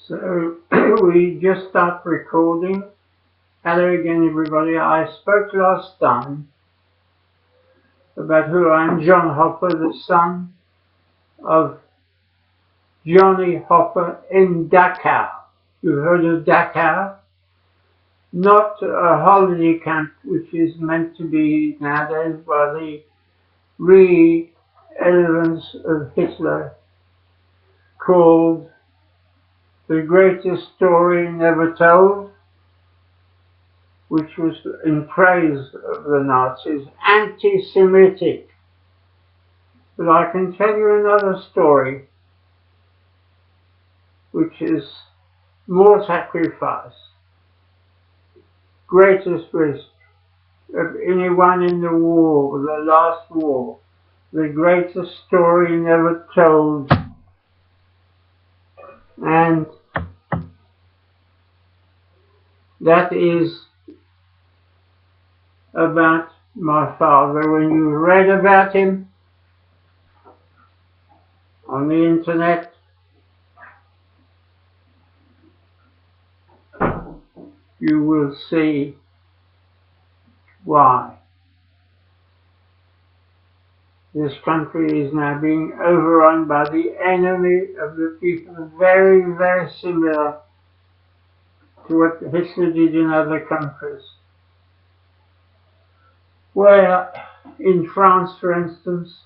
So we just start recording. Hello again, everybody. I spoke last time about who I am, John Hopper, the son of Johnny Hopper in Dachau. You heard of Dachau? Not a holiday camp, which is meant to be nowadays by the re-relevance of Hitler, called The Greatest Story Never Told, which was in praise of the Nazis, anti-Semitic. But I can tell you another story, which is more sacrifice, greatest risk of anyone in the war, the last war, the greatest story never told. And that is about my father. When you read about him on the internet, you will see why this country is now being overrun by the enemy of the people, very, very similar to what Hitler did in other countries. Where in France, for instance,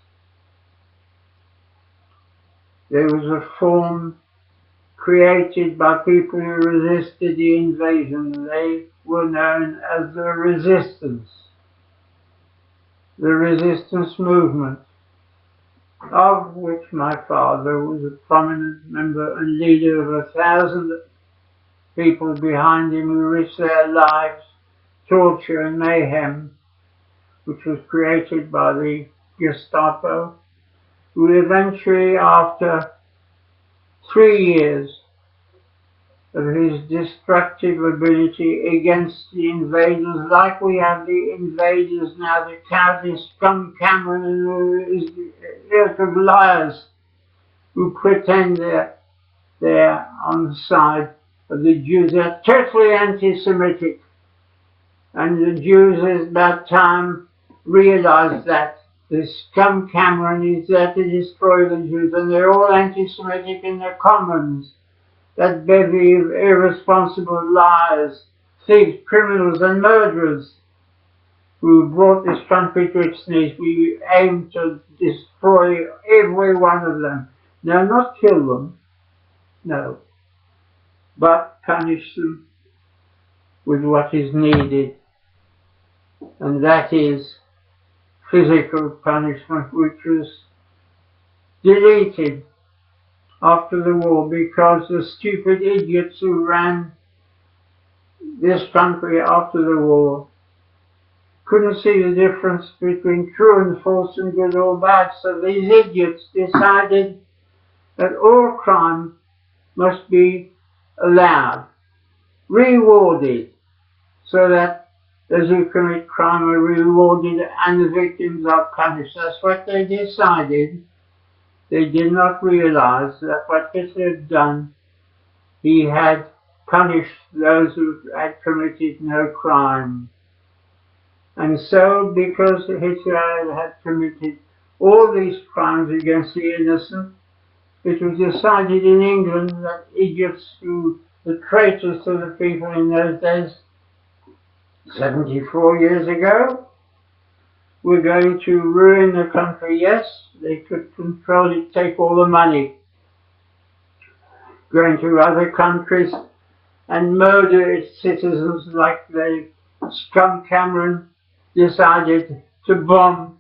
there was a form created by people who resisted the invasion. They were known as the resistance movement, of which my father was a prominent member and leader of 1,000 people behind him who risked their lives, torture and mayhem, which was created by the Gestapo, who eventually, after 3 years of his destructive ability against the invaders, like we have the invaders now, the cowardly scum Cameron and his ilk of liars who pretend they're on the side of the Jews. They're totally anti-Semitic, and the Jews, it's about time, realized that the scum Cameron is there to destroy the Jews, and they're all anti-Semitic in their commons. That bevy of irresponsible liars, thieves, criminals and murderers who brought this country to its knees. We aim to destroy every one of them. Now, not kill them, no, but punish them with what is needed, and that is physical punishment, which was deleted after the war because the stupid idiots who ran this country after the war couldn't see the difference between true and false and good or bad. So these idiots decided that all crime must be allowed, rewarded, so that those who commit crime are rewarded and the victims are punished. That's what they decided. They did not realize that what Hitler had done, he had punished those who had committed no crime. And so, because Hitler had committed all these crimes against the innocent, it was decided in England that idiots who, the traitors to the people in those days, 74 years ago, were going to ruin the country. Yes, they could control it, take all the money, go into other countries and murder its citizens, like the scum Cameron decided to bomb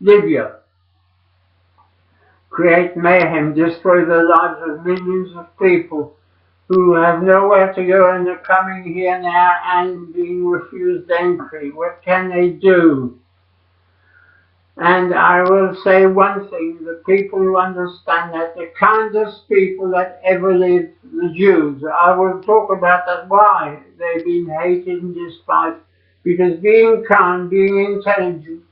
Libya, create mayhem, destroy the lives of millions of people who have nowhere to go and are coming here now and being refused entry. What can they do? And I will say one thing: the people who understand that, the kindest people that ever lived, the Jews. I will talk about that, why they've been hated and despised. Because being kind, being intelligent,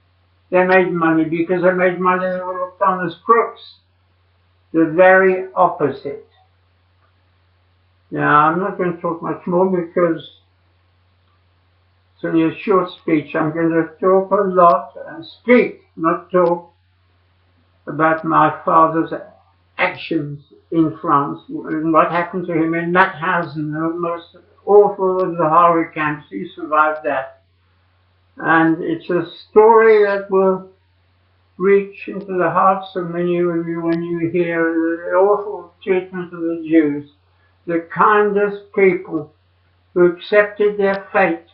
they made money. Because they made money, they were looked on as crooks. The very opposite. Now, I'm not going to talk much more because it's only a short speech. I'm going to talk a lot and speak, not talk, about my father's actions in France and what happened to him in Mauthausen, the most awful of the horror camps. He survived that. And it's a story that will reach into the hearts of many of you when you hear the awful treatment of the Jews, the kindest people who accepted their fate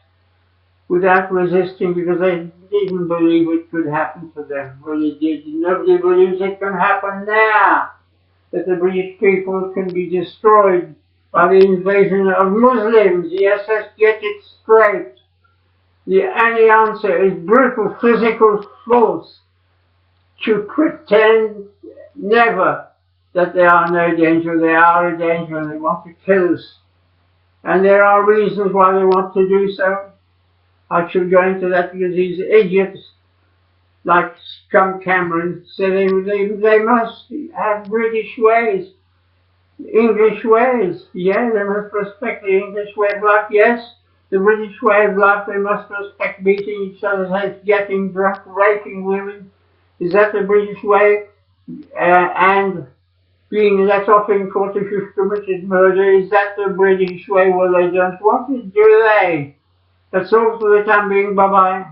without resisting because they didn't believe it could happen to them. Well, it did. Nobody believes it can happen now, that the British people can be destroyed by the invasion of Muslims. Yes, let's get it straight. The only answer is brutal physical force to pretend never that they are no danger. They are a danger and they want to kill us. And there are reasons why they want to do so. I shall go into that because these idiots like Scum Cameron say they must have British ways, English ways. Yeah, they must respect the English way of life. Yes, the British way of life, they must respect beating each other's heads, getting drunk, raping women. Is that the British way? And being let off in court if you've committed murder, is that the British way? Well, they don't want it, do they? That's all for the time being. Bye-bye.